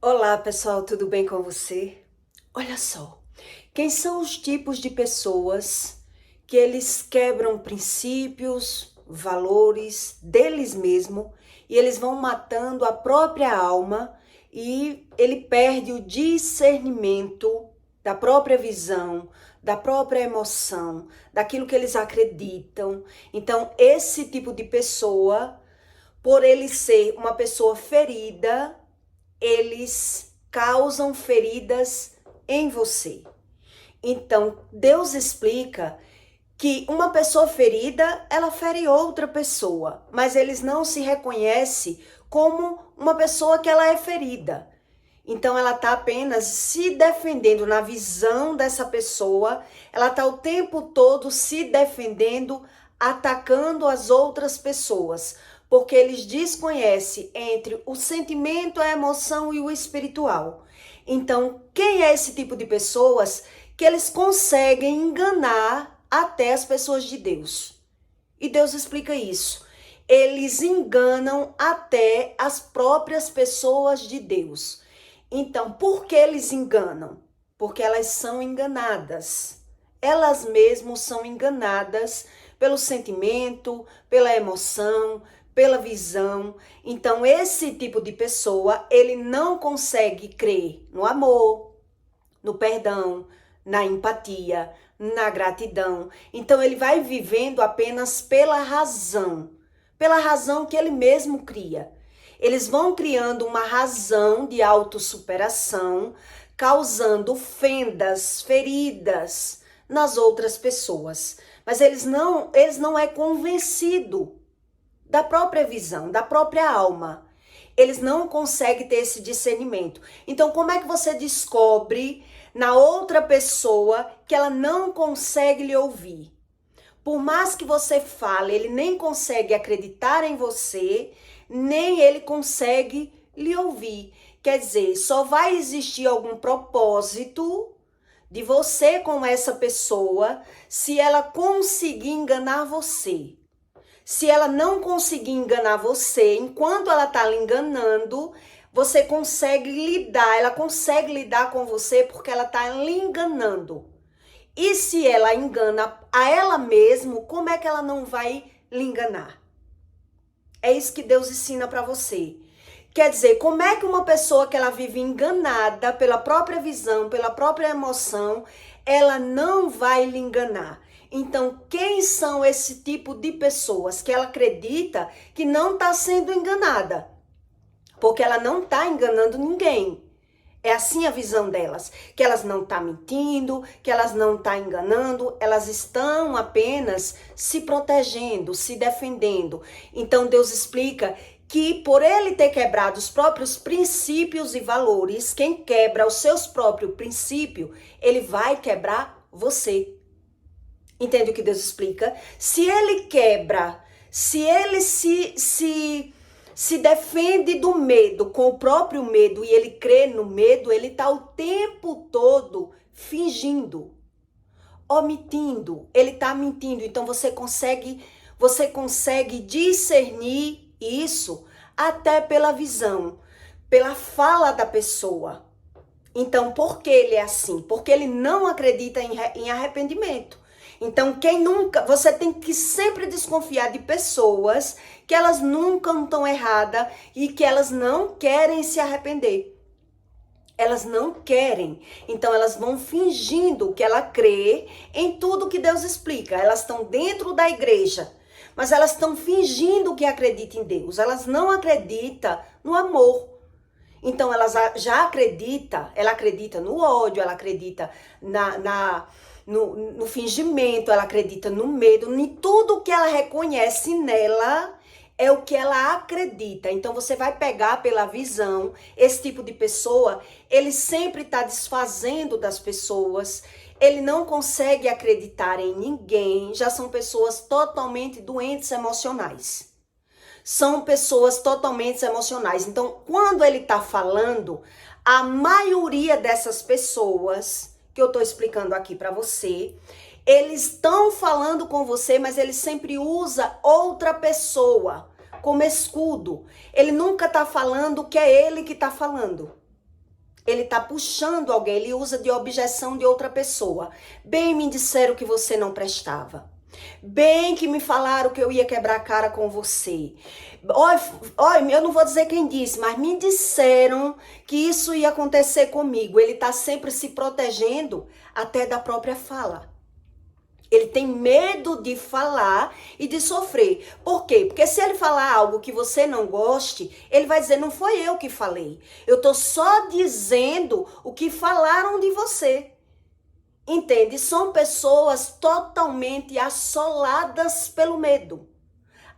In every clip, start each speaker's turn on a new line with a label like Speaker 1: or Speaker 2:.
Speaker 1: Olá, pessoal, tudo bem com você? Olha só, quem são os tipos de pessoas que eles quebram princípios, valores deles mesmos e eles vão matando a própria alma e ele perde o discernimento da própria visão, da própria emoção, daquilo que eles acreditam. Então, esse tipo de pessoa, por ele ser uma pessoa ferida, eles causam feridas em você. Então, Deus explica que uma pessoa ferida, ela fere outra pessoa, mas eles não se reconhecem como uma pessoa que ela é ferida. Então, ela está apenas se defendendo na visão dessa pessoa, ela está o tempo todo se defendendo, atacando as outras pessoas, porque eles desconhecem entre o sentimento, a emoção e o espiritual. Então, quem é esse tipo de pessoas que eles conseguem enganar até as pessoas de Deus? E Deus explica isso. Eles enganam até as próprias pessoas de Deus. Então, por que eles enganam? Porque elas são enganadas. Elas mesmas são enganadas pelo sentimento, pela emoção, pela visão. Então, esse tipo de pessoa, ele não consegue crer no amor, no perdão, na empatia, na gratidão. Então, ele vai vivendo apenas pela razão que ele mesmo cria. Eles vão criando uma razão de autossuperação, causando fendas, feridas nas outras pessoas. Mas eles não é convencido da própria visão, da própria alma. Eles não conseguem ter esse discernimento. Então, como é que você descobre na outra pessoa que ela não consegue lhe ouvir? Por mais que você fale, ele nem consegue acreditar em você, nem ele consegue lhe ouvir. Quer dizer, só vai existir algum propósito de você com essa pessoa se ela conseguir enganar você. Se ela não conseguir enganar você, enquanto ela está lhe enganando, você consegue lidar, ela consegue lidar com você porque ela está lhe enganando. E se ela engana a ela mesma, como é que ela não vai lhe enganar? É isso que Deus ensina para você. Quer dizer, como é que uma pessoa que ela vive enganada pela própria visão, pela própria emoção, ela não vai lhe enganar? Então, quem são esse tipo de pessoas que ela acredita que não está sendo enganada? Porque ela não está enganando ninguém. É assim a visão delas, que elas não estão mentindo, que elas não estão enganando, elas estão apenas se protegendo, se defendendo. Então Deus explica que por ele ter quebrado os próprios princípios e valores, quem quebra os seus próprios princípios, ele vai quebrar você. Entende o que Deus explica? Se ele quebra, se ele se defende do medo, com o próprio medo, e ele crê no medo, ele está o tempo todo fingindo, omitindo, ele está mentindo. Então você consegue discernir isso até pela visão, pela fala da pessoa. Então, por que ele é assim? Porque ele não acredita em arrependimento. Então, você tem que sempre desconfiar de pessoas que elas nunca estão erradas e que elas não querem se arrepender. Elas não querem. Então, elas vão fingindo que ela crê em tudo que Deus explica. Elas estão dentro da igreja, mas elas estão fingindo que acreditam em Deus. Elas não acreditam no amor. Então, ela acredita no ódio, ela acredita no fingimento, ela acredita no medo, em tudo que ela reconhece nela é o que ela acredita. Então você vai pegar pela visão, esse tipo de pessoa, ele sempre está desfazendo das pessoas, ele não consegue acreditar em ninguém, já são pessoas totalmente doentes emocionais. São pessoas totalmente emocionais. Então, quando ele está falando, a maioria dessas pessoas que eu estou explicando aqui para você, eles estão falando com você, mas ele sempre usa outra pessoa como escudo. Ele nunca está falando que é ele que está falando. Ele está puxando alguém, ele usa de objeção de outra pessoa. Bem, me disseram que você não prestava. Bem que me falaram que eu ia quebrar a cara com você. Olha, eu não vou dizer quem disse, mas me disseram que isso ia acontecer comigo. Ele está sempre se protegendo até da própria fala. Ele tem medo de falar e de sofrer. Por quê? Porque se ele falar algo que você não goste, ele vai dizer, não foi eu que falei. Eu tô só dizendo o que falaram de você. Entende? São pessoas totalmente assoladas pelo medo.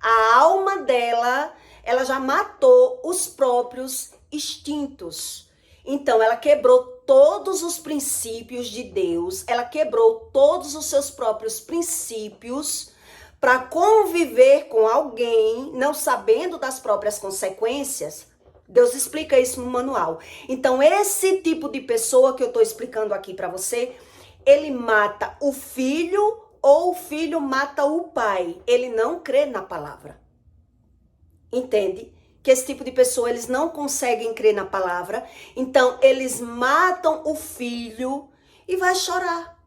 Speaker 1: A alma dela, ela já matou os próprios instintos. Então, ela quebrou todos os princípios de Deus, ela quebrou todos os seus próprios princípios para conviver com alguém, não sabendo das próprias consequências. Deus explica isso no manual. Então, esse tipo de pessoa que eu estou explicando aqui para você, ele mata o filho ou o filho mata o pai. Ele não crê na palavra. Entende? Que esse tipo de pessoa, eles não conseguem crer na palavra. Então, eles matam o filho e vai chorar.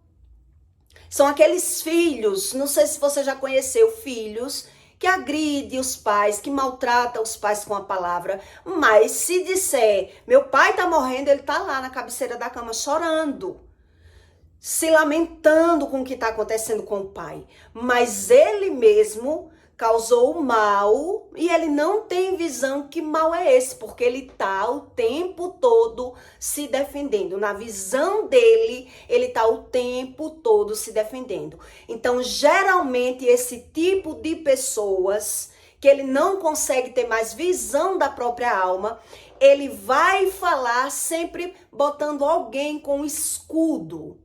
Speaker 1: São aqueles filhos, não sei se você já conheceu filhos, que agride os pais, que maltrata os pais com a palavra. Mas se disser, meu pai tá morrendo, ele tá lá na cabeceira da cama chorando, se lamentando com o que está acontecendo com o pai. Mas ele mesmo causou o mal e ele não tem visão que mal é esse, porque ele está o tempo todo se defendendo. Na visão dele, ele está o tempo todo se defendendo. Então, geralmente, esse tipo de pessoas que ele não consegue ter mais visão da própria alma, ele vai falar sempre botando alguém com escudo.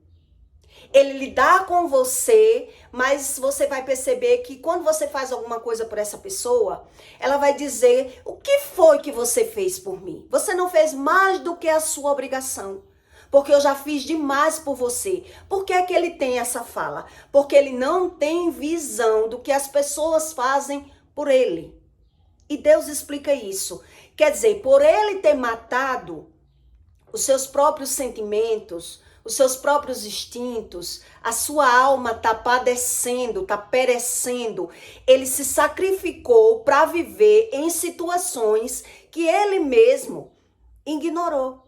Speaker 1: Ele lidar com você, mas você vai perceber que quando você faz alguma coisa por essa pessoa, ela vai dizer, o que foi que você fez por mim? Você não fez mais do que a sua obrigação, porque eu já fiz demais por você. Por que é que ele tem essa fala? Porque ele não tem visão do que as pessoas fazem por ele. E Deus explica isso. Quer dizer, por ele ter matado os seus próprios sentimentos, os seus próprios instintos, a sua alma está padecendo, está perecendo. Ele se sacrificou para viver em situações que ele mesmo ignorou.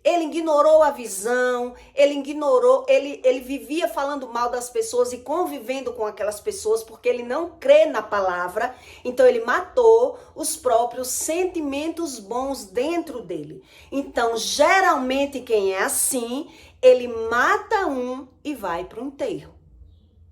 Speaker 1: Ele ignorou a visão, ele vivia falando mal das pessoas e convivendo com aquelas pessoas porque ele não crê na palavra. Então ele matou os próprios sentimentos bons dentro dele. Então, geralmente quem é assim, ele mata um e vai para o enterro.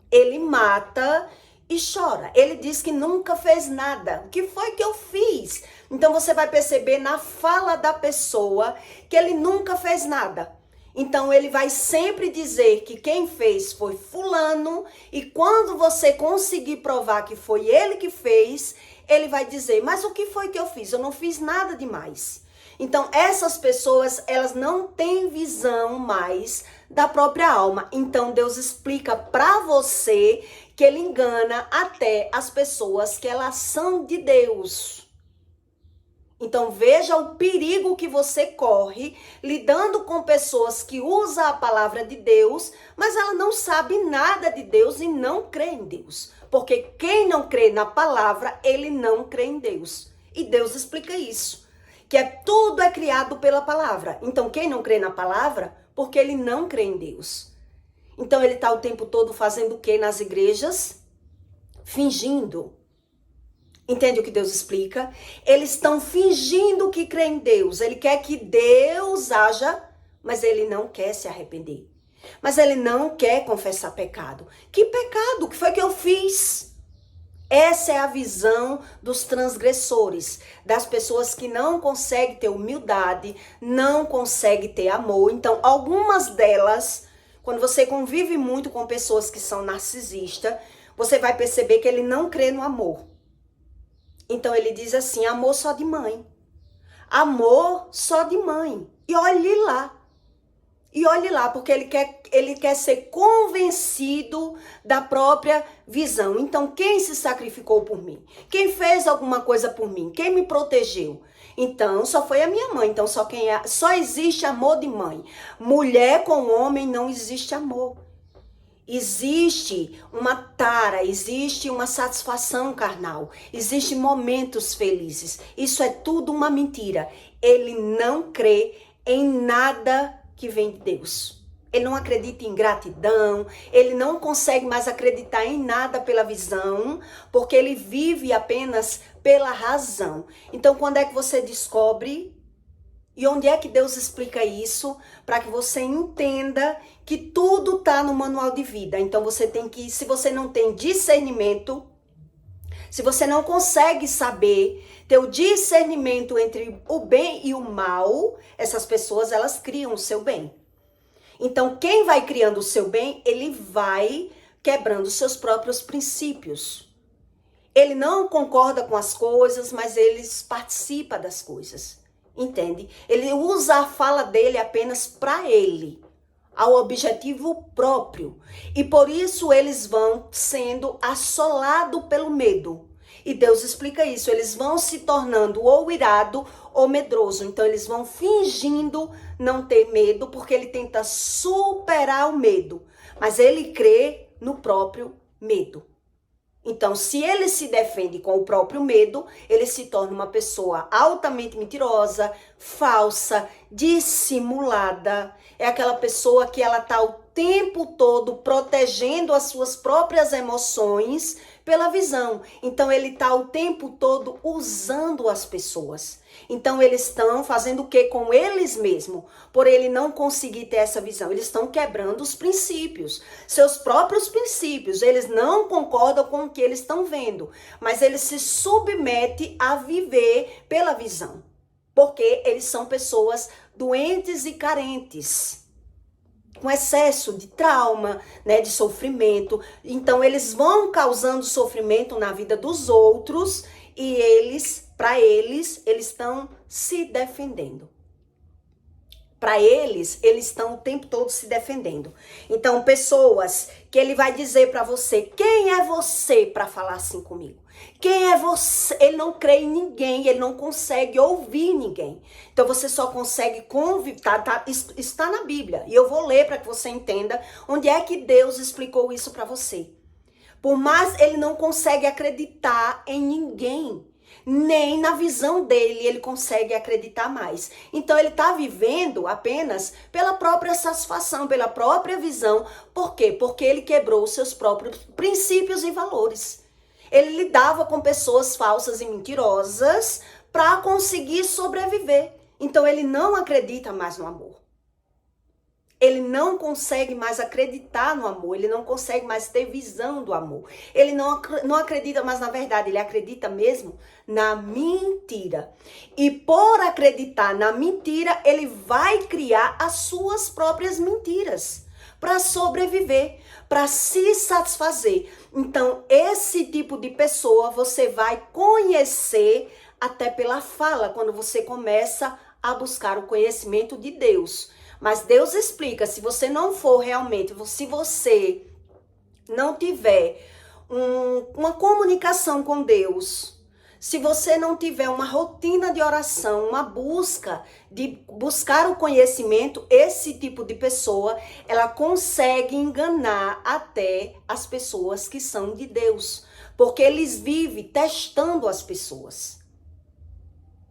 Speaker 1: Ele mata e chora. Ele diz que nunca fez nada. O que foi que eu fiz? Então você vai perceber na fala da pessoa que ele nunca fez nada. Então ele vai sempre dizer que quem fez foi fulano, e quando você conseguir provar que foi ele que fez, ele vai dizer, mas o que foi que eu fiz? Eu não fiz nada demais. Então essas pessoas, elas não têm visão mais da própria alma. Então Deus explica para você que ele engana até as pessoas que elas são de Deus. Então veja o perigo que você corre lidando com pessoas que usam a palavra de Deus, mas ela não sabe nada de Deus e não crê em Deus. Porque quem não crê na palavra, ele não crê em Deus. E Deus explica isso, que tudo é criado pela palavra. Então quem não crê na palavra, porque ele não crê em Deus. Então ele está o tempo todo fazendo o quê nas igrejas? Fingindo. Entende o que Deus explica? Eles estão fingindo que crê em Deus. Ele quer que Deus haja, mas ele não quer se arrepender. Mas ele não quer confessar pecado. Que pecado? O que foi que eu fiz? Essa é a visão dos transgressores, das pessoas que não conseguem ter humildade, não conseguem ter amor. Então, algumas delas, quando você convive muito com pessoas que são narcisistas, você vai perceber que ele não crê no amor. Então ele diz assim, amor só de mãe. Amor só de mãe. E olhe lá. E olhe lá, porque ele quer ser convencido da própria visão. Então, quem se sacrificou por mim? Quem fez alguma coisa por mim? Quem me protegeu? Então, só foi a minha mãe. Então, só existe amor de mãe. Mulher com homem não existe amor. Existe uma tara, existe uma satisfação carnal, existem momentos felizes. Isso é tudo uma mentira. Ele não crê em nada que vem de Deus. Ele não acredita em gratidão, ele não consegue mais acreditar em nada pela visão, porque ele vive apenas pela razão. Então, quando é que você descobre? E onde é que Deus explica isso? Para que você entenda que tudo está no manual de vida. Então você tem que, se você não tem discernimento, se você não consegue saber, ter o discernimento entre o bem e o mal, essas pessoas, elas criam o seu bem. Então quem vai criando o seu bem, ele vai quebrando os seus próprios princípios. Ele não concorda com as coisas, mas ele participa das coisas. Entende? Ele usa a fala dele apenas para ele, ao objetivo próprio. E por isso eles vão sendo assolados pelo medo. E Deus explica isso. Eles vão se tornando ou irado ou medroso. Então eles vão fingindo não ter medo, porque ele tenta superar o medo. Mas ele crê no próprio medo. Então, se ele se defende com o próprio medo, ele se torna uma pessoa altamente mentirosa, falsa, dissimulada. É aquela pessoa que ela está o tempo todo protegendo as suas próprias emoções pela visão. Então, ele está o tempo todo usando as pessoas. Então, eles estão fazendo o que com eles mesmos? Por ele não conseguir ter essa visão. Eles estão quebrando os princípios, seus próprios princípios. Eles não concordam com o que eles estão vendo, mas eles se submetem a viver pela visão. Porque eles são pessoas doentes e carentes, com excesso de trauma, né, de sofrimento. Então, eles vão causando sofrimento na vida dos outros e para eles estão se defendendo. Para eles estão o tempo todo se defendendo. Então, pessoas que ele vai dizer para você, quem é você para falar assim comigo? Quem é você? Ele não crê em ninguém, ele não consegue ouvir ninguém. Então, você só consegue conviver, está na Bíblia. E eu vou ler para que você entenda onde é que Deus explicou isso para você. Por mais ele não consegue acreditar em ninguém. Nem na visão dele ele consegue acreditar mais. Então ele está vivendo apenas pela própria satisfação, pela própria visão. Por quê? Porque ele quebrou os seus próprios princípios e valores. Ele lidava com pessoas falsas e mentirosas para conseguir sobreviver. Então ele não acredita mais no amor. Ele não consegue mais acreditar no amor, ele não consegue mais ter visão do amor. Ele não acredita mais na verdade, ele acredita mesmo na mentira. E por acreditar na mentira, ele vai criar as suas próprias mentiras para sobreviver, para se satisfazer. Então, esse tipo de pessoa você vai conhecer até pela fala, quando você começa a buscar o conhecimento de Deus. Mas Deus explica, se você não for realmente, se você não tiver uma comunicação com Deus, se você não tiver uma rotina de oração, uma busca de buscar o conhecimento, esse tipo de pessoa, ela consegue enganar até as pessoas que são de Deus, porque eles vivem testando as pessoas.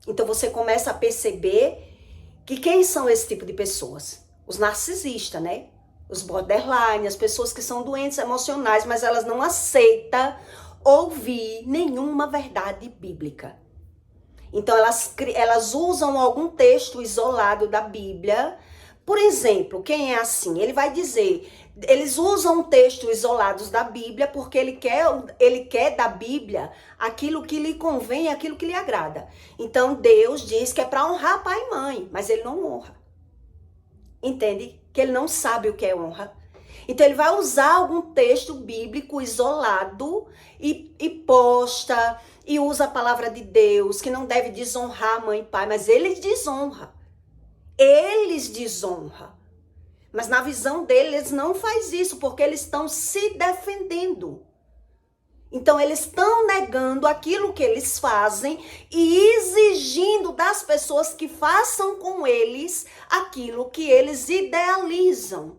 Speaker 1: Então você começa a perceber que quem são esse tipo de pessoas? Os narcisistas, né? Os borderline, as pessoas que são doentes emocionais, mas elas não aceitam ouvir nenhuma verdade bíblica. Então elas usam algum texto isolado da Bíblia. Por exemplo, quem é assim? Ele vai dizer, eles usam textos isolados da Bíblia porque ele quer da Bíblia aquilo que lhe convém, aquilo que lhe agrada. Então Deus diz que é para honrar pai e mãe, mas ele não honra. Entende? Que ele não sabe o que é honra. Então ele vai usar algum texto bíblico isolado e posta e usa a palavra de Deus, que não deve desonrar mãe e pai, mas ele desonra. Eles desonram. Mas na visão deles não faz isso, porque eles estão se defendendo. Então, eles estão negando aquilo que eles fazem e exigindo das pessoas que façam com eles aquilo que eles idealizam.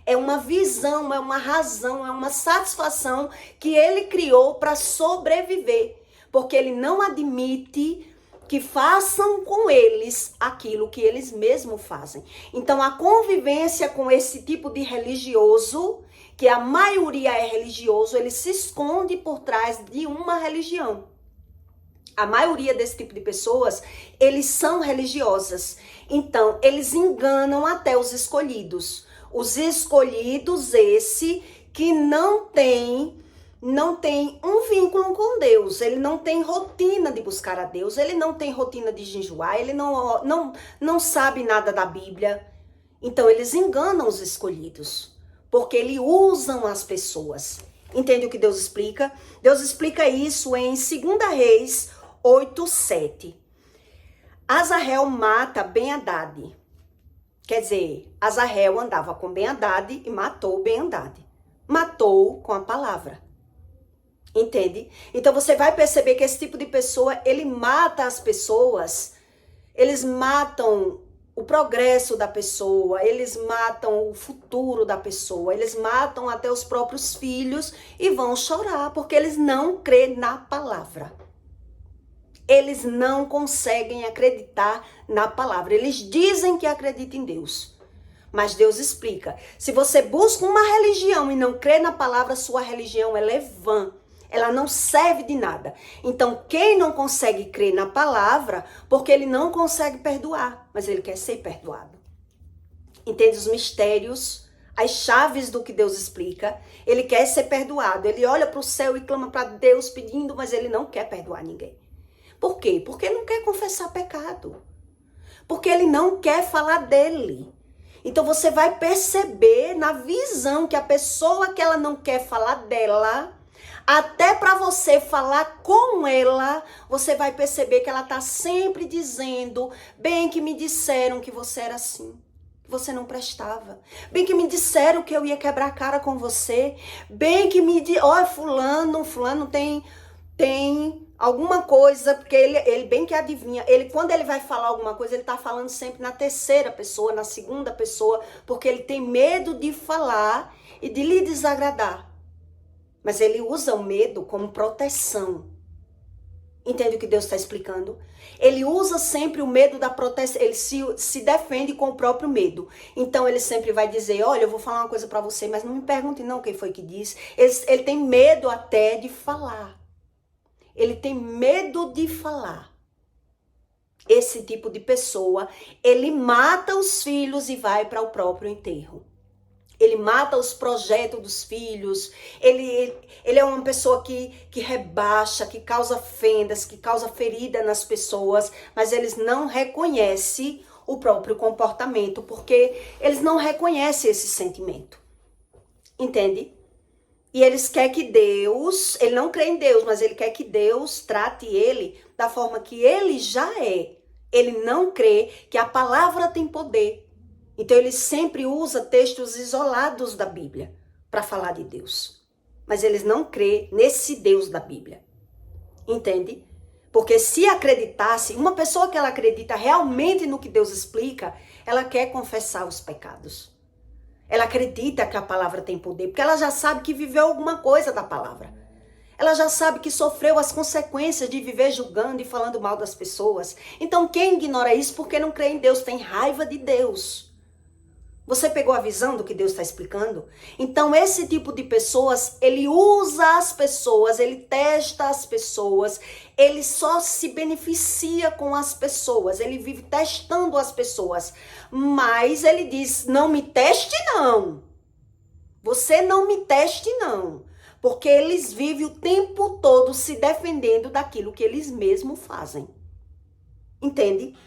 Speaker 1: É uma visão, é uma razão, é uma satisfação que ele criou para sobreviver. Porque ele não admite que façam com eles aquilo que eles mesmos fazem. Então, a convivência com esse tipo de religioso, que a maioria é religioso, ele se esconde por trás de uma religião. A maioria desse tipo de pessoas, eles são religiosas. Então, eles enganam até os escolhidos. Os escolhidos, esse que não tem um vínculo com Deus, ele não tem rotina de buscar a Deus, ele não tem rotina de jejuar, ele não sabe nada da Bíblia. Então, eles enganam os escolhidos, porque eles usam as pessoas. Entende o que Deus explica? Deus explica isso em 2 Reis 8:7. Azarel mata Ben-Hadad. Quer dizer, Azarel andava com Ben-Hadad e matou Ben-Hadad. Matou com a palavra. Entende? Então você vai perceber que esse tipo de pessoa, ele mata as pessoas, eles matam o progresso da pessoa, eles matam o futuro da pessoa, eles matam até os próprios filhos e vão chorar, porque eles não creem na palavra. Eles não conseguem acreditar na palavra. Eles dizem que acreditam em Deus. Mas Deus explica. Se você busca uma religião e não crê na palavra, sua religião ela é vã. Ela não serve de nada. Então, quem não consegue crer na palavra, porque ele não consegue perdoar, mas ele quer ser perdoado. Entende os mistérios, as chaves do que Deus explica? Ele quer ser perdoado. Ele olha para o céu e clama para Deus pedindo, mas ele não quer perdoar ninguém. Por quê? Porque ele não quer confessar pecado. Porque ele não quer falar dele. Então você vai perceber na visão que a pessoa que ela não quer falar dela, até para você falar com ela, você vai perceber que ela tá sempre dizendo: bem que me disseram que você era assim, que você não prestava. Bem que me disseram que eu ia quebrar a cara com você. Bem que me disseram, fulano tem alguma coisa, porque ele bem que adivinha. Quando ele vai falar alguma coisa, ele tá falando sempre na terceira pessoa, na segunda pessoa, porque ele tem medo de falar e de lhe desagradar. Mas ele usa o medo como proteção. Entende o que Deus está explicando? Ele usa sempre o medo da proteção, ele se defende com o próprio medo. Então ele sempre vai dizer: olha, eu vou falar uma coisa para você, mas não me pergunte não quem foi que disse. Ele tem medo até de falar. Ele tem medo de falar. Esse tipo de pessoa, ele mata os filhos e vai para o próprio enterro. Ele mata os projetos dos filhos. Ele é uma pessoa que rebaixa, que causa fendas, que causa ferida nas pessoas, mas eles não reconhecem o próprio comportamento, porque eles não reconhecem esse sentimento. Entende? E eles querem que Deus, ele não crê em Deus, mas ele quer que Deus trate ele da forma que ele já é. Ele não crê que a palavra tem poder. Então ele sempre usa textos isolados da Bíblia para falar de Deus. Mas eles não crê nesse Deus da Bíblia. Entende? Porque se acreditasse, uma pessoa que ela acredita realmente no que Deus explica, ela quer confessar os pecados. Ela acredita que a palavra tem poder, porque ela já sabe que viveu alguma coisa da palavra. Ela já sabe que sofreu as consequências de viver julgando e falando mal das pessoas. Então quem ignora isso porque não crê em Deus, tem raiva de Deus. Você pegou a visão do que Deus está explicando? Então esse tipo de pessoas, ele usa as pessoas, ele testa as pessoas, ele só se beneficia com as pessoas, ele vive testando as pessoas. Mas ele diz: não me teste não, você não me teste não, porque eles vivem o tempo todo se defendendo daquilo que eles mesmos fazem. Entende?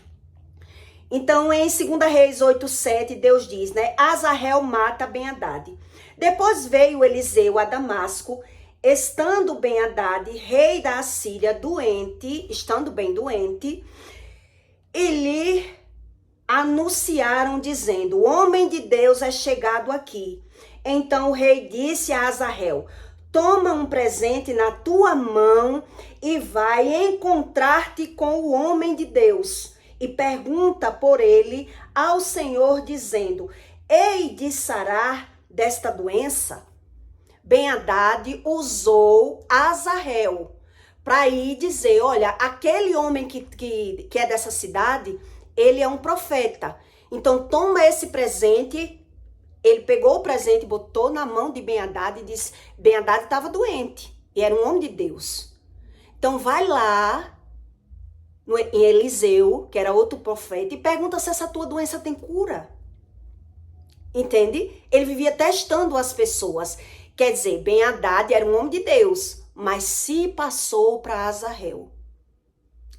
Speaker 1: Então, em 2 Reis 8:7, Deus diz, né? Azarel mata Ben-Hadad. Depois veio Eliseu a Damasco, estando Ben-Hadad, rei da Assíria, estando bem doente, e lhe anunciaram, dizendo: o homem de Deus é chegado aqui. Então o rei disse a Azarel: toma um presente na tua mão e vai encontrar-te com o homem de Deus e pergunta por ele ao Senhor, dizendo: hei de sarar desta doença? Ben-Hadad usou Azarel para ir dizer: olha, aquele homem que é dessa cidade, ele é um profeta. Então toma esse presente. Ele pegou o presente, botou na mão de Ben-Hadad e disse: Ben-Hadad estava doente e era um homem de Deus. Então vai lá em Eliseu, que era outro profeta, e pergunta se essa tua doença tem cura. Entende? Ele vivia testando as pessoas. Quer dizer, Ben-Hadad era um homem de Deus, mas se passou para Azarel.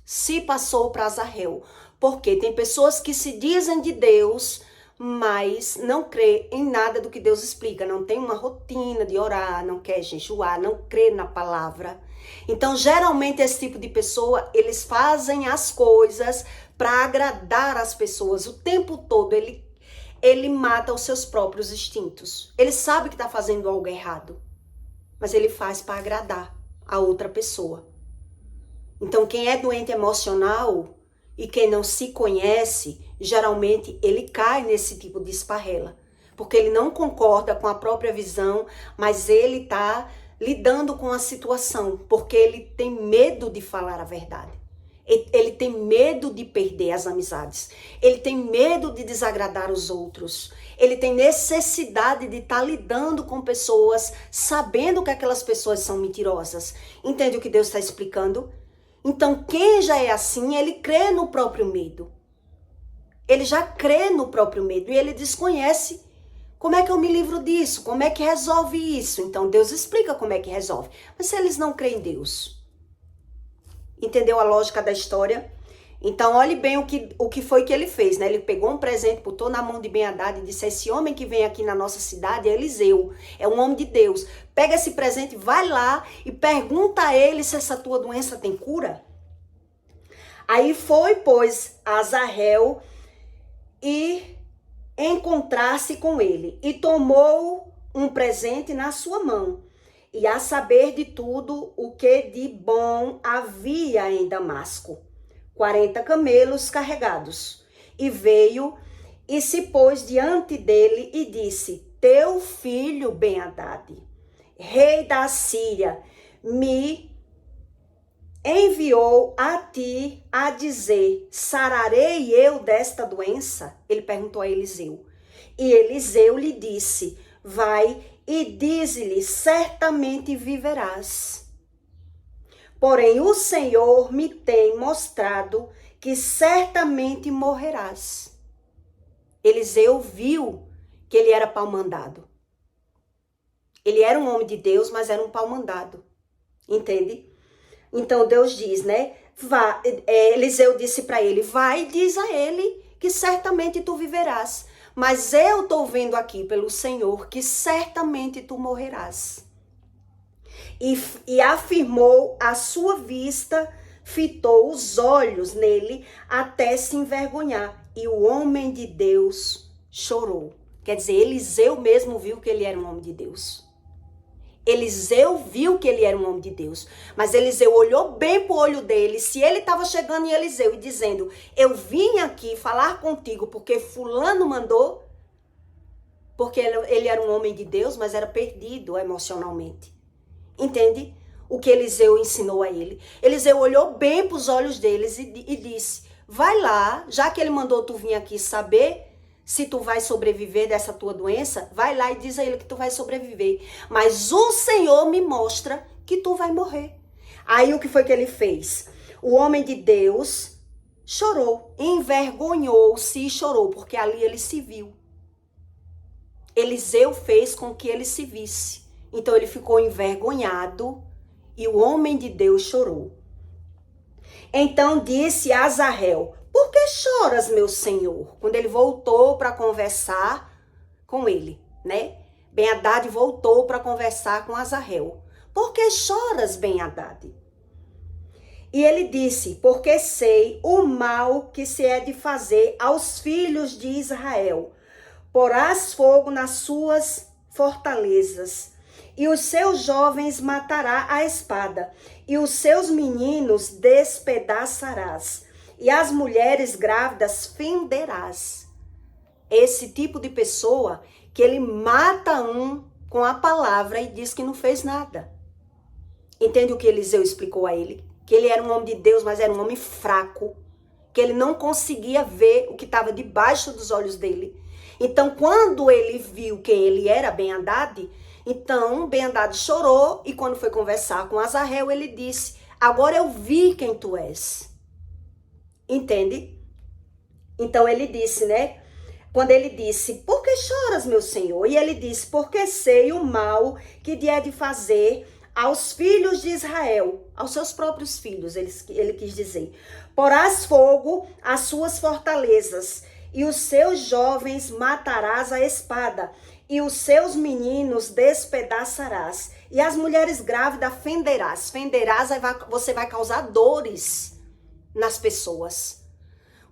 Speaker 1: Se passou para Azarel. Porque tem pessoas que se dizem de Deus, mas não crê em nada do que Deus explica. Não tem uma rotina de orar, não quer jejuar, não crê na palavra. Então, geralmente, esse tipo de pessoa, eles fazem as coisas para agradar as pessoas. O tempo todo, ele mata os seus próprios instintos. Ele sabe que está fazendo algo errado, mas ele faz para agradar a outra pessoa. Então, quem é doente emocional e quem não se conhece, geralmente ele cai nesse tipo de esparrela, porque ele não concorda com a própria visão, mas ele está lidando com a situação, porque ele tem medo de falar a verdade. Ele tem medo de perder as amizades. Ele tem medo de desagradar os outros. Ele tem necessidade de estar lidando com pessoas, sabendo que aquelas pessoas são mentirosas. Entende o que Deus está explicando? Então, quem já é assim, ele crê no próprio medo. Ele já crê no próprio medo e ele desconhece como é que eu me livro disso, como é que resolve isso. Então, Deus explica como é que resolve. Mas se eles não creem em Deus... Entendeu a lógica da história? Então, olhe bem o que foi que ele fez, né? Ele pegou um presente, botou na mão de Ben-Hadad e disse: esse homem que vem aqui na nossa cidade é Eliseu, é um homem de Deus. Pega esse presente, vai lá e pergunta a ele se essa tua doença tem cura. Aí foi, pois, a Azarel e encontrar-se com ele. E tomou um presente na sua mão. E a saber de tudo o que de bom havia em Damasco, 40 camelos carregados. E veio e se pôs diante dele e disse: teu filho Ben-Hadad, rei da Síria, me enviou a ti a dizer: sararei eu desta doença? Ele perguntou a Eliseu. E Eliseu lhe disse: vai e diz-lhe: certamente viverás. Porém, o Senhor me tem mostrado que certamente morrerás. Eliseu viu que ele era pau-mandado. Ele era um homem de Deus, mas era um pau-mandado. Entende? Então, Deus diz, né? Eliseu disse para ele: vai e diz a ele que certamente tu viverás. Mas eu estou vendo aqui pelo Senhor que certamente tu morrerás. E afirmou a sua vista, fitou os olhos nele até se envergonhar. E o homem de Deus chorou. Quer dizer, Eliseu mesmo viu que ele era um homem de Deus. Eliseu viu que ele era um homem de Deus. Mas Eliseu olhou bem pro olho dele. Se ele estava chegando em Eliseu e dizendo: eu vim aqui falar contigo porque fulano mandou. Porque ele era um homem de Deus, mas era perdido emocionalmente. Entende? O que Eliseu ensinou a ele. Eliseu olhou bem pros olhos deles e disse: vai lá, já que ele mandou tu vir aqui saber se tu vai sobreviver dessa tua doença, vai lá e diz a ele que tu vai sobreviver. Mas o Senhor me mostra que tu vai morrer. Aí o que foi que ele fez? O homem de Deus chorou, envergonhou-se e chorou, porque ali ele se viu. Eliseu fez com que ele se visse. Então ele ficou envergonhado e o homem de Deus chorou. Então disse a Azarel: por que choras, meu senhor? Quando ele voltou para conversar com ele, né? Ben-Hadad voltou para conversar com Azarel. Por que choras, Ben-Hadad? E ele disse: porque sei o mal que se é de fazer aos filhos de Israel. Porás fogo nas suas fortalezas e os seus jovens matará a espada, e os seus meninos despedaçarás, e as mulheres grávidas fenderás. Esse tipo de pessoa que ele mata um com a palavra e diz que não fez nada. Entende o que Eliseu explicou a ele? Que ele era um homem de Deus, mas era um homem fraco, que ele não conseguia ver o que estava debaixo dos olhos dele. Então, quando ele viu quem ele era, Ben-Hadad, então Ben-Hadad chorou, e quando foi conversar com Azarel, ele disse: agora eu vi quem tu és. Entende? Então ele disse, né? Quando ele disse: por que choras, meu senhor? E ele disse: porque sei o mal que te é de fazer aos filhos de Israel, aos seus próprios filhos, ele quis dizer. Porás fogo às suas fortalezas, e os seus jovens matarás a espada, e os seus meninos despedaçarás, e as mulheres grávidas fenderás. Fenderás, você vai causar dores nas pessoas.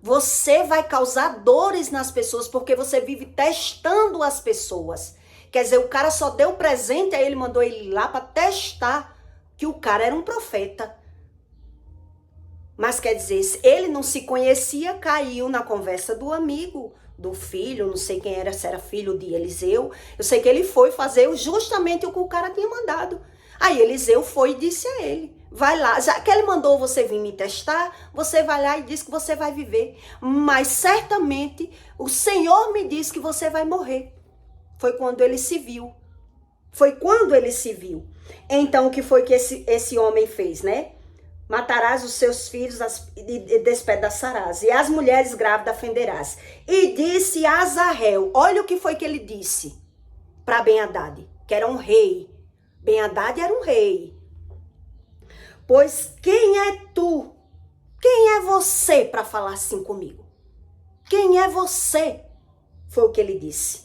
Speaker 1: Você vai causar dores nas pessoas, porque você vive testando as pessoas. Quer dizer, o cara só deu presente, aí ele mandou ele lá para testar que o cara era um profeta. Mas quer dizer, ele não se conhecia, caiu na conversa do amigo, do filho, não sei quem era, se era filho de Eliseu. Eu sei que ele foi fazer justamente o que o cara tinha mandado. Aí Eliseu foi e disse a ele: vai lá, já que ele mandou você vir me testar, você vai lá e diz que você vai viver. Mas certamente o Senhor me disse que você vai morrer. Foi quando ele se viu. Foi quando ele se viu. Então, o que foi que esse homem fez, né? Matarás os seus filhos e despedaçarás, e as mulheres grávidas fenderás. E disse Azarel, olha o que foi que ele disse para Ben-Hadad, que era um rei. Ben-Hadad era um rei. Pois quem é tu? Quem é você para falar assim comigo? Quem é você? Foi o que ele disse.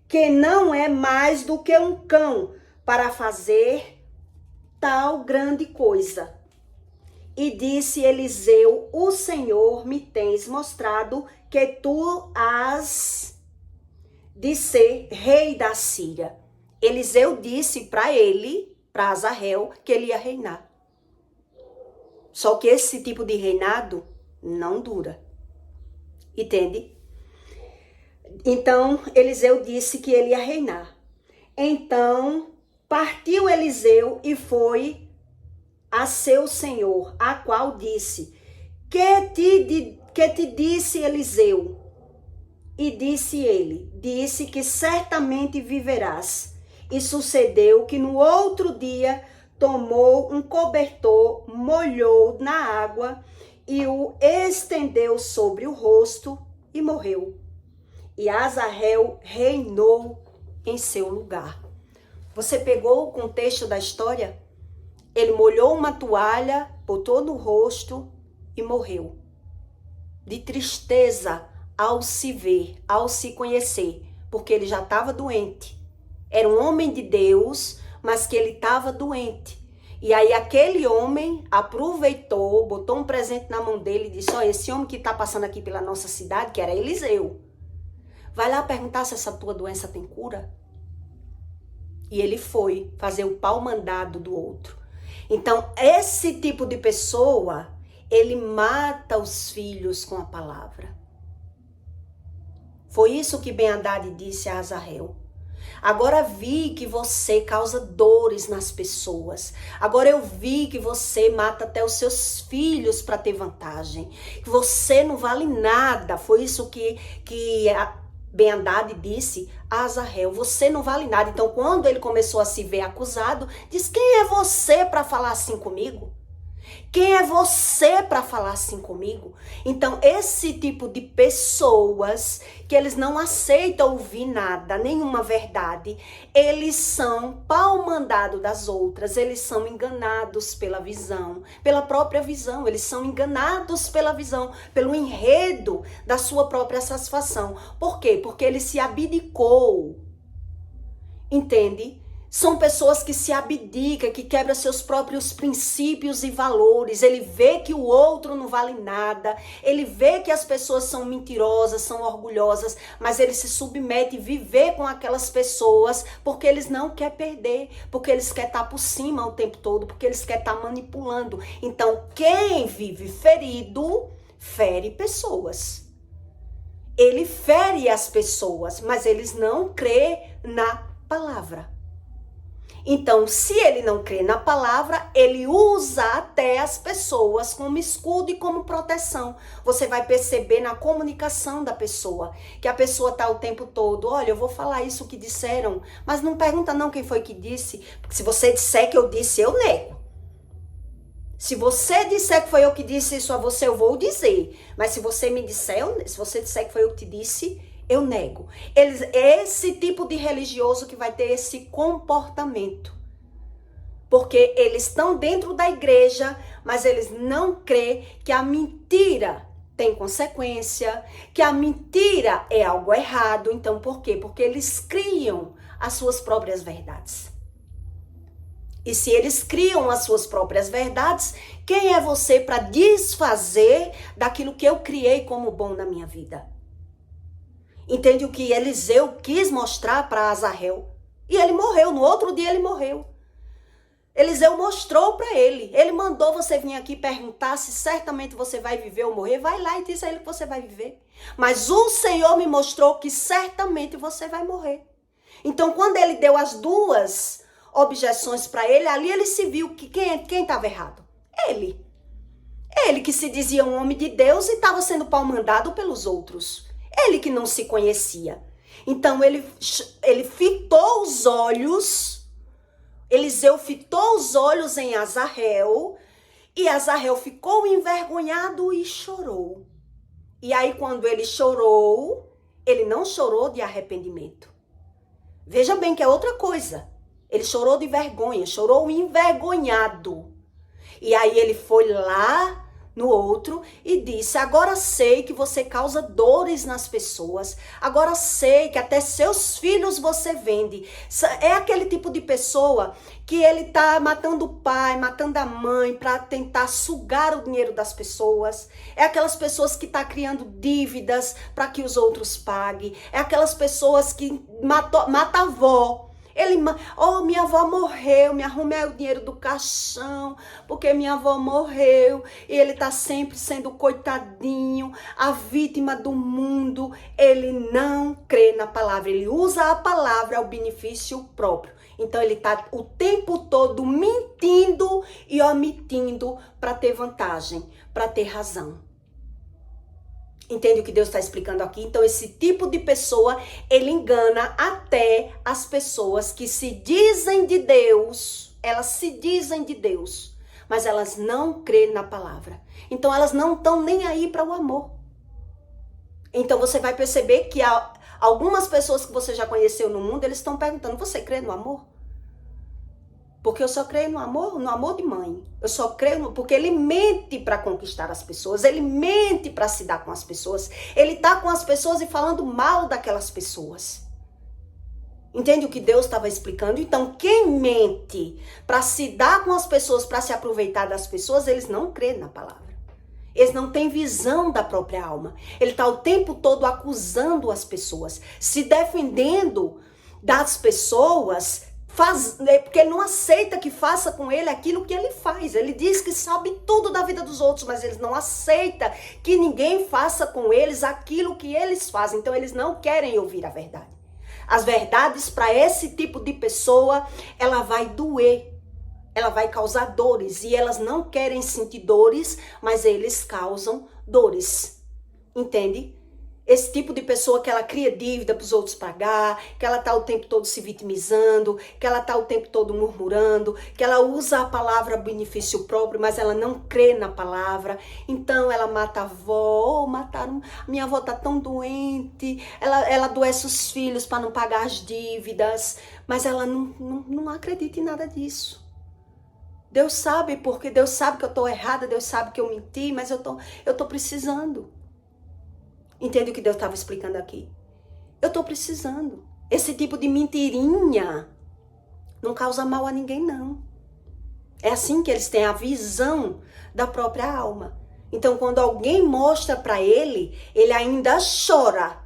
Speaker 1: Que não é mais do que um cão para fazer tal grande coisa. E disse Eliseu: o Senhor me tens mostrado que tu has de ser rei da Síria. Eliseu disse para ele, para Azarel, que ele ia reinar. Só que esse tipo de reinado não dura. Entende? Então, Eliseu disse que ele ia reinar. Então, partiu Eliseu e foi a seu senhor, a qual disse: que te disse Eliseu? E disse ele: disse que certamente viverás. E sucedeu que no outro dia tomou um cobertor, molhou na água e o estendeu sobre o rosto e morreu. E Azarel reinou em seu lugar. Você pegou o contexto da história? Ele molhou uma toalha, botou no rosto e morreu. De tristeza ao se ver, ao se conhecer, porque ele já estava doente. Era um homem de Deus, mas que ele estava doente. E aí aquele homem aproveitou, botou um presente na mão dele e disse: ó, esse homem que está passando aqui pela nossa cidade, que era Eliseu, vai lá perguntar se essa tua doença tem cura. E ele foi fazer o pau mandado do outro. Então, esse tipo de pessoa, ele mata os filhos com a palavra. Foi isso que Ben-Hadad disse a Azarel. Agora vi que você causa dores nas pessoas. Agora eu vi que você mata até os seus filhos para ter vantagem. Que você não vale nada. Foi isso que Ben-Hadad disse a Azarel: você não vale nada. Então, quando ele começou a se ver acusado, diz: quem é você para falar assim comigo? Quem é você para falar assim comigo? Então, esse tipo de pessoas que eles não aceitam ouvir nada, nenhuma verdade, eles são pau mandado das outras, eles são enganados pela visão, pela própria visão, eles são enganados pela visão, pelo enredo da sua própria satisfação. Por quê? Porque ele se abdicou, entende? São pessoas que se abdicam, que quebram seus próprios princípios e valores. Ele vê que o outro não vale nada. Ele vê que as pessoas são mentirosas, são orgulhosas, mas ele se submete a viver com aquelas pessoas porque eles não querem perder, porque eles querem estar por cima o tempo todo, porque eles querem estar manipulando. Então, quem vive ferido, fere pessoas. Ele fere as pessoas, mas eles não crê na palavra. Então, se ele não crê na palavra, ele usa até as pessoas como escudo e como proteção. Você vai perceber na comunicação da pessoa, que a pessoa está o tempo todo, olha, eu vou falar isso que disseram, mas não pergunta não quem foi que disse, porque se você disser que eu disse, eu nego. Se você disser que foi eu que disse isso a você, eu vou dizer. Mas se você me disser, se você disser que foi eu que te disse, eu nego. Esse tipo de religioso que vai ter esse comportamento. Porque eles estão dentro da igreja, mas eles não creem que a mentira tem consequência, que a mentira é algo errado. Então, por quê? Porque eles criam as suas próprias verdades. E se eles criam as suas próprias verdades, quem é você para desfazer daquilo que eu criei como bom na minha vida? Entende o que Eliseu quis mostrar para Azael? E ele morreu, no outro dia ele morreu. Eliseu mostrou para ele. Ele mandou você vir aqui perguntar se certamente você vai viver ou morrer. Vai lá e diz a ele que você vai viver. Mas o Senhor me mostrou que certamente você vai morrer. Então, quando ele deu as duas objeções para ele, ali ele se viu que quem estava errado? Ele. Ele que se dizia um homem de Deus e estava sendo pau-mandado pelos outros. Ele que não se conhecia. Então, ele fitou os olhos, Eliseu fitou os olhos em Azael, e Azael ficou envergonhado e chorou. E aí, quando ele chorou, ele não chorou de arrependimento. Veja bem que é outra coisa. Ele chorou de vergonha, chorou envergonhado. E aí ele foi lá no outro e disse, agora sei que você causa dores nas pessoas, agora sei que até seus filhos você vende. É aquele tipo de pessoa que ele tá matando o pai, matando a mãe para tentar sugar o dinheiro das pessoas. É aquelas pessoas que tá criando dívidas para que os outros paguem. É aquelas pessoas que mata a avó. Minha avó morreu, me arrumei o dinheiro do caixão, porque minha avó morreu, e ele tá sempre sendo coitadinho, a vítima do mundo. Ele não crê na palavra, ele usa a palavra ao benefício próprio. Então ele tá o tempo todo mentindo e omitindo para ter vantagem, para ter razão. Entende o que Deus está explicando aqui? Então, esse tipo de pessoa, ele engana até as pessoas que se dizem de Deus. Elas se dizem de Deus, mas elas não creem na palavra. Então, elas não estão nem aí para o amor. Então, você vai perceber que algumas pessoas que você já conheceu no mundo, eles estão perguntando, você crê no amor? Porque eu só creio no amor de mãe. Eu só creio porque ele mente para conquistar as pessoas, ele mente para se dar com as pessoas, ele tá com as pessoas e falando mal daquelas pessoas. Entende o que Deus estava explicando? Então, quem mente para se dar com as pessoas, para se aproveitar das pessoas, eles não creem na palavra. Eles não têm visão da própria alma. Ele está o tempo todo acusando as pessoas, se defendendo das pessoas, porque ele não aceita que faça com ele aquilo que ele faz. Ele diz que sabe tudo da vida dos outros, mas eles não aceitam que ninguém faça com eles aquilo que eles fazem. Então eles não querem ouvir a verdade. As verdades para esse tipo de pessoa, ela vai doer, ela vai causar dores, e elas não querem sentir dores, mas eles causam dores. Entende? Esse tipo de pessoa que ela cria dívida para os outros pagar, que ela está o tempo todo se vitimizando, que ela está o tempo todo murmurando, que ela usa a palavra a benefício próprio, mas ela não crê na palavra. Então ela mata a avó, minha avó está tão doente, ela adoece os filhos para não pagar as dívidas, mas ela não acredita em nada disso. Deus sabe, porque Deus sabe que eu estou errada, Deus sabe que eu menti, mas eu tô precisando. Entende o que Deus estava explicando aqui? Eu estou precisando. Esse tipo de mentirinha não causa mal a ninguém, não. É assim que eles têm a visão da própria alma. Então, quando alguém mostra para ele, ele ainda chora.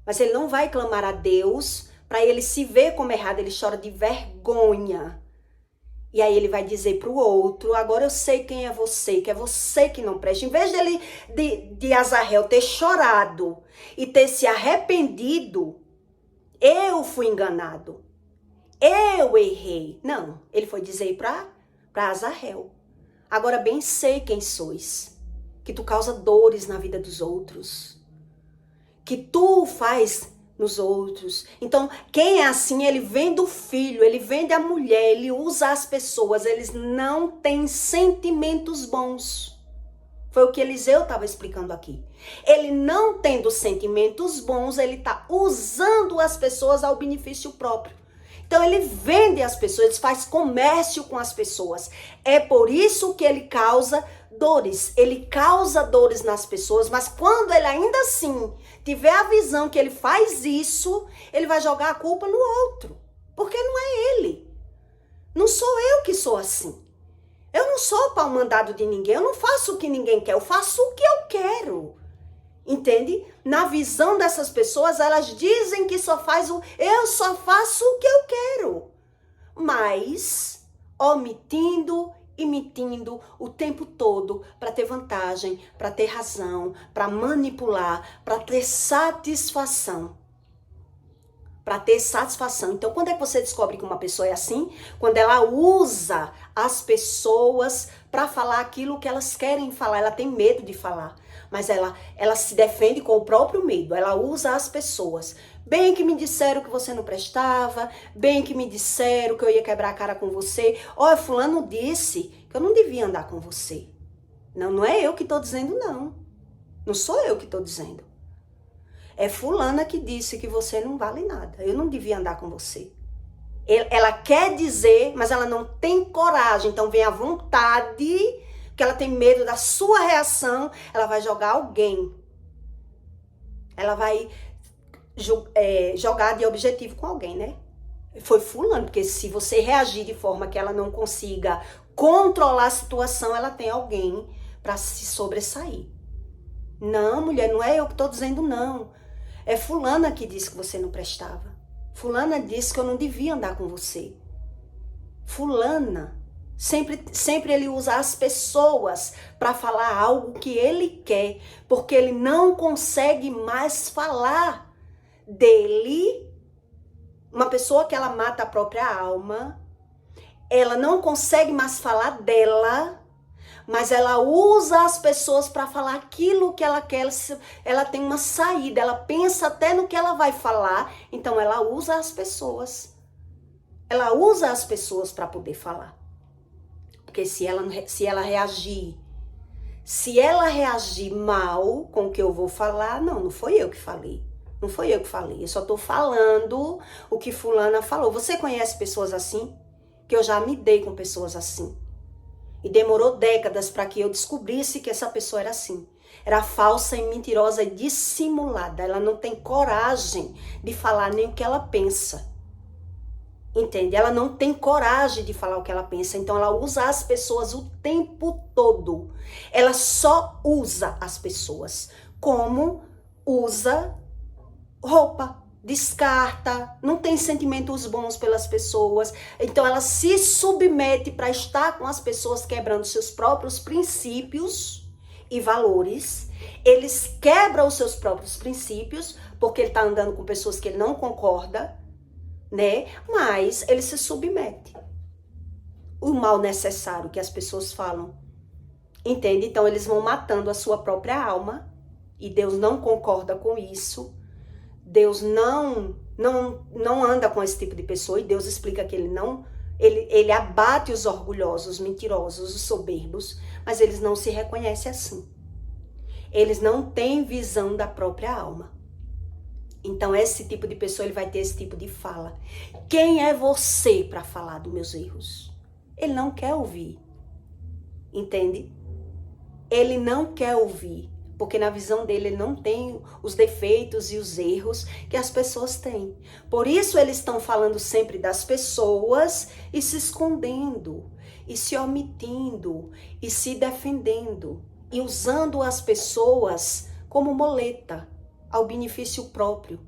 Speaker 1: Mas ele não vai clamar a Deus para ele se ver como errado. Ele chora de vergonha. E aí ele vai dizer para o outro, agora eu sei quem é você, que é você que não presta. Em vez de Azarel ter chorado e ter se arrependido, eu fui enganado. Eu errei. Não, ele foi dizer para Azarel. Agora bem sei quem sois, que tu causa dores na vida dos outros, que tu faz nos outros. Então, quem é assim, ele vende o filho, ele vende a mulher, ele usa as pessoas, eles não têm sentimentos bons. Foi o que Eliseu estava explicando aqui. Ele não tendo sentimentos bons, ele está usando as pessoas ao benefício próprio. Então ele vende as pessoas, ele faz comércio com as pessoas. É por isso que ele causa dores. Ele causa dores nas pessoas, mas quando ele ainda assim tiver a visão que ele faz isso, ele vai jogar a culpa no outro. Porque não é ele. Não sou eu que sou assim. Eu não sou pau mandado de ninguém, eu não faço o que ninguém quer, eu faço o que eu quero. Entende? Na visão dessas pessoas, elas dizem que eu só faço o que eu quero. Mas omitindo e mentindo o tempo todo para ter vantagem, para ter razão, para manipular, para ter satisfação. Para ter satisfação. Então, quando é que você descobre que uma pessoa é assim? Quando ela usa as pessoas para falar aquilo que elas querem falar. Ela tem medo de falar, mas ela se defende com o próprio medo. Ela usa as pessoas. Bem que me disseram que você não prestava, bem que me disseram que eu ia quebrar a cara com você. Olha, fulano disse que eu não devia andar com você. Não, não é eu que estou dizendo, não. Não sou eu que estou dizendo. É fulana que disse que você não vale nada. Eu não devia andar com você. Ela quer dizer, mas ela não tem coragem. Então vem a vontade, porque ela tem medo da sua reação. Ela vai jogar alguém. Ela vai jogar de objetivo com alguém, né? Foi fulano, porque se você reagir de forma que ela não consiga controlar a situação, ela tem alguém para se sobressair. Não, mulher, não é eu que estou dizendo não. É fulana que disse que você não prestava. Fulana disse que eu não devia andar com você. Fulana. Sempre ele usa as pessoas para falar algo que ele quer. Porque ele não consegue mais falar dele. Uma pessoa que ela mata a própria alma. Ela não consegue mais falar dela. Mas ela usa as pessoas para falar aquilo que ela quer. Ela tem uma saída, ela pensa até no que ela vai falar. Então ela usa as pessoas. Ela usa as pessoas para poder falar. Porque se ela reagir mal com o que eu vou falar, não foi eu que falei. Não foi eu que falei. Eu só estou falando o que fulana falou. Você conhece pessoas assim? Que eu já me dei com pessoas assim. E demorou décadas para que eu descobrisse que essa pessoa era assim. Era falsa e mentirosa e dissimulada. Ela não tem coragem de falar nem o que ela pensa. Entende? Ela não tem coragem de falar o que ela pensa. Então ela usa as pessoas o tempo todo. Ela só usa as pessoas como usa roupa. Descarta, não tem sentimentos bons pelas pessoas, então ela se submete para estar com as pessoas quebrando seus próprios princípios e valores. Eles quebram os seus próprios princípios, porque ele está andando com pessoas que ele não concorda, né? Mas ele se submete. O mal necessário que as pessoas falam, entende? Então eles vão matando a sua própria alma, e Deus não concorda com isso. Deus não anda com esse tipo de pessoa, e Deus explica que ele abate os orgulhosos, os mentirosos, os soberbos, mas eles não se reconhecem assim. Eles não têm visão da própria alma. Então esse tipo de pessoa, ele vai ter esse tipo de fala. Quem é você para falar dos meus erros? Ele não quer ouvir. Entende? Ele não quer ouvir. Porque na visão dele, ele não tem os defeitos e os erros que as pessoas têm. Por isso eles estão falando sempre das pessoas e se escondendo, e se omitindo, e se defendendo, e usando as pessoas como muleta ao benefício próprio,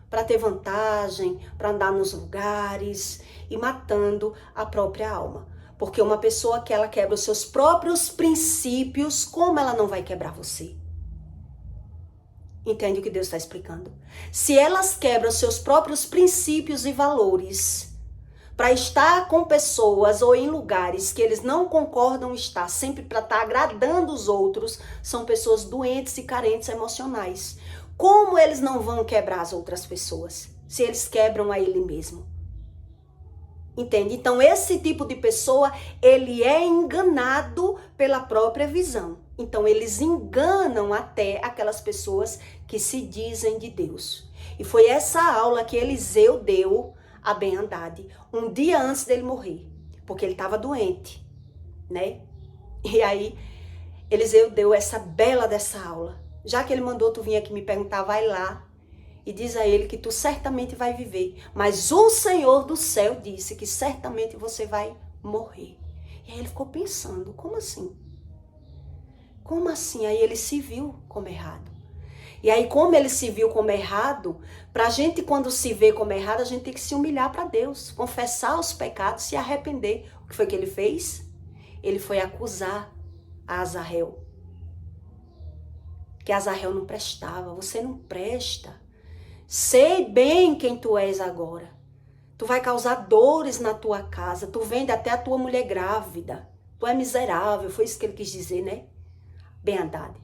Speaker 1: para ter vantagem, para andar nos lugares e matando a própria alma. Porque uma pessoa que ela quebra os seus próprios princípios, como ela não vai quebrar você? Entende o que Deus está explicando? Se elas quebram seus próprios princípios e valores para estar com pessoas ou em lugares que eles não concordam estar, sempre para estar agradando os outros, são pessoas doentes e carentes emocionais. Como eles não vão quebrar as outras pessoas se eles quebram a ele mesmo? Entende? Então esse tipo de pessoa, ele é enganado pela própria visão. Então eles enganam até aquelas pessoas que se dizem de Deus. E foi essa aula que Eliseu deu a Ben-Hadad um dia antes dele morrer, porque ele estava doente, né? E aí Eliseu deu essa bela dessa aula. Já que ele mandou tu vir aqui me perguntar, vai lá e diz a ele que tu certamente vai viver. Mas o Senhor do céu disse que certamente você vai morrer. E aí ele ficou pensando, como assim? Como assim? Aí ele se viu como errado. E aí como ele se viu como errado, pra gente quando se vê como errado, a gente tem que se humilhar para Deus, confessar os pecados, se arrepender. O que foi que ele fez? Ele foi acusar a Azarel. Que Azarel não prestava, você não presta. Sei bem quem tu és agora. Tu vai causar dores na tua casa, tu vende até a tua mulher grávida. Tu é miserável, foi isso que ele quis dizer, né? Ben-Hadad.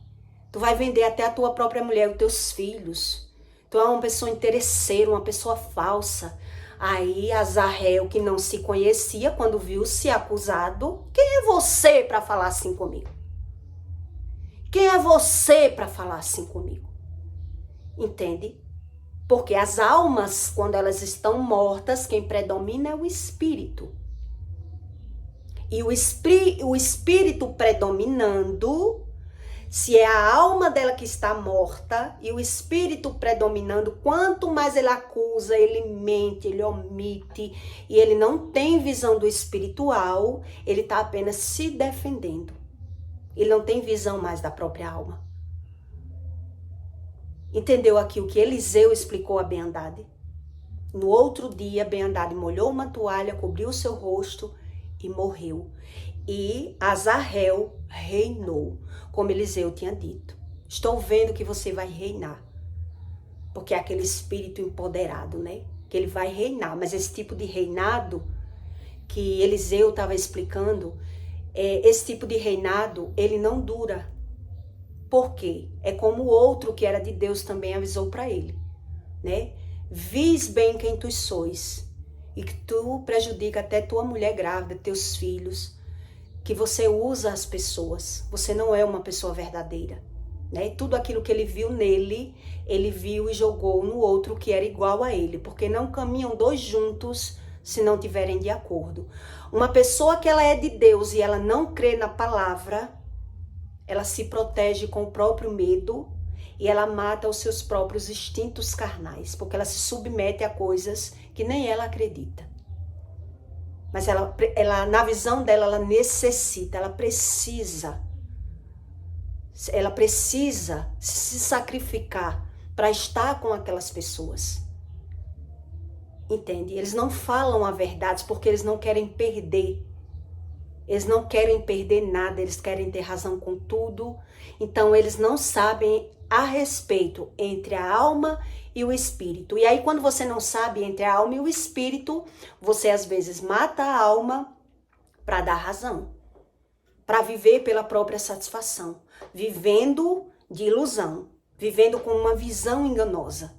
Speaker 1: Tu vai vender até a tua própria mulher, os teus filhos. Tu é uma pessoa interesseira, uma pessoa falsa. Aí Azarel, que não se conhecia, quando viu-se acusado, quem é você para falar assim comigo? Quem é você para falar assim comigo? Entende? Porque as almas, quando elas estão mortas, quem predomina é o espírito. E o espírito predominando, se é a alma dela que está morta e o espírito predominando, quanto mais ele acusa, ele mente, ele omite e ele não tem visão do espiritual, ele está apenas se defendendo. Ele não tem visão mais da própria alma. Entendeu aqui o que Eliseu explicou a Ben-Hadad? No outro dia, Ben-Hadad molhou uma toalha, cobriu o seu rosto e morreu. E Azarel reinou, como Eliseu tinha dito. Estou vendo que você vai reinar. Porque é aquele espírito empoderado, né? Que ele vai reinar. Mas esse tipo de reinado que Eliseu estava explicando, esse tipo de reinado, ele não dura. Por quê? É como o outro que era de Deus também avisou para ele, né? Vis bem quem tu sois e que tu prejudica até tua mulher grávida, teus filhos, que você usa as pessoas. Você não é uma pessoa verdadeira, né? Tudo aquilo que ele viu nele, ele viu e jogou no outro que era igual a ele, porque não caminham dois juntos se não tiverem de acordo. Uma pessoa que ela é de Deus e ela não crê na palavra, ela se protege com o próprio medo e ela mata os seus próprios instintos carnais, porque ela se submete a coisas que nem ela acredita. Mas ela na visão dela, ela necessita, ela precisa se sacrificar para estar com aquelas pessoas. Entende? Eles não falam a verdade porque eles não querem perder. Eles não querem perder nada, eles querem ter razão com tudo. Então, eles não sabem a respeito entre a alma e o espírito. E aí, quando você não sabe entre a alma e o espírito, você às vezes mata a alma para dar razão. Para viver pela própria satisfação. Vivendo de ilusão. Vivendo com uma visão enganosa.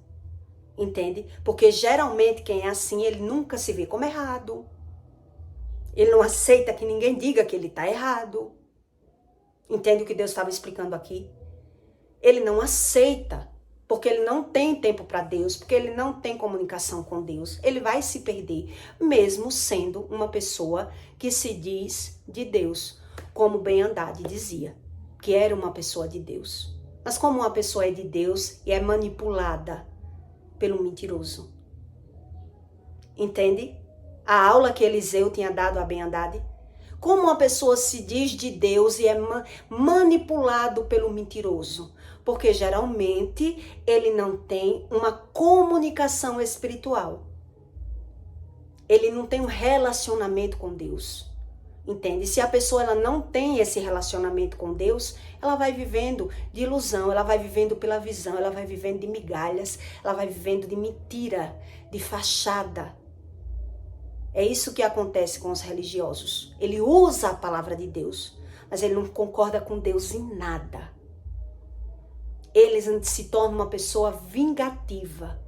Speaker 1: Entende? Porque geralmente quem é assim, ele nunca se vê como errado. Ele não aceita que ninguém diga que ele está errado. Entende o que Deus estava explicando aqui? Ele não aceita, porque ele não tem tempo para Deus, porque ele não tem comunicação com Deus. Ele vai se perder, mesmo sendo uma pessoa que se diz de Deus, como Ben-Hadad dizia, que era uma pessoa de Deus. Mas como uma pessoa é de Deus e é manipulada pelo mentiroso? Entende? A aula que Eliseu tinha dado a Ben-Hadad. Como uma pessoa se diz de Deus e é manipulado pelo mentiroso? Porque geralmente ele não tem uma comunicação espiritual. Ele não tem um relacionamento com Deus. Entende? Se a pessoa ela não tem esse relacionamento com Deus, ela vai vivendo de ilusão, ela vai vivendo pela visão, ela vai vivendo de migalhas, ela vai vivendo de mentira, de fachada. É isso que acontece com os religiosos. Ele usa a palavra de Deus, mas ele não concorda com Deus em nada. Ele se torna uma pessoa vingativa.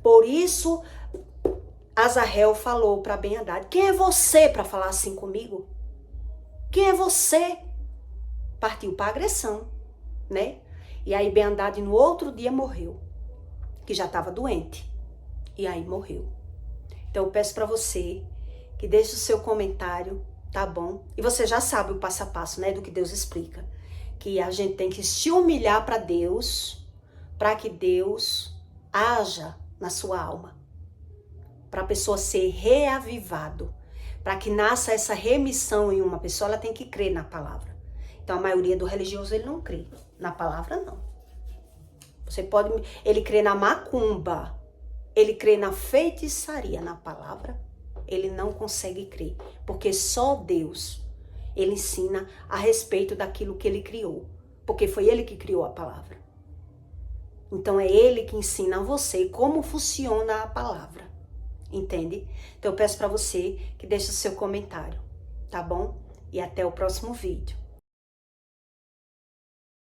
Speaker 1: Por isso, Azazel falou para Ben-Hadad: quem é você para falar assim comigo? Quem é você? Partiu para agressão, né? E aí Ben-Hadad no outro dia morreu, que já estava doente. E aí morreu. Então eu peço para você que deixe o seu comentário, tá bom? E você já sabe o passo a passo, né, do que Deus explica. Que a gente tem que se humilhar para Deus, para que Deus haja na sua alma. Para a pessoa ser reavivado. Para que nasça essa remissão em uma pessoa, ela tem que crer na palavra. Então a maioria do religioso, ele não crê. Na palavra, não. Você pode... Ele crê na macumba. Ele crê na feitiçaria. Na palavra, ele não consegue crer. Porque só Deus, ele ensina a respeito daquilo que ele criou. Porque foi ele que criou a palavra. Então é ele que ensina a você como funciona a palavra. Entende? Então eu peço para você que deixe o seu comentário, tá bom? E até o próximo vídeo.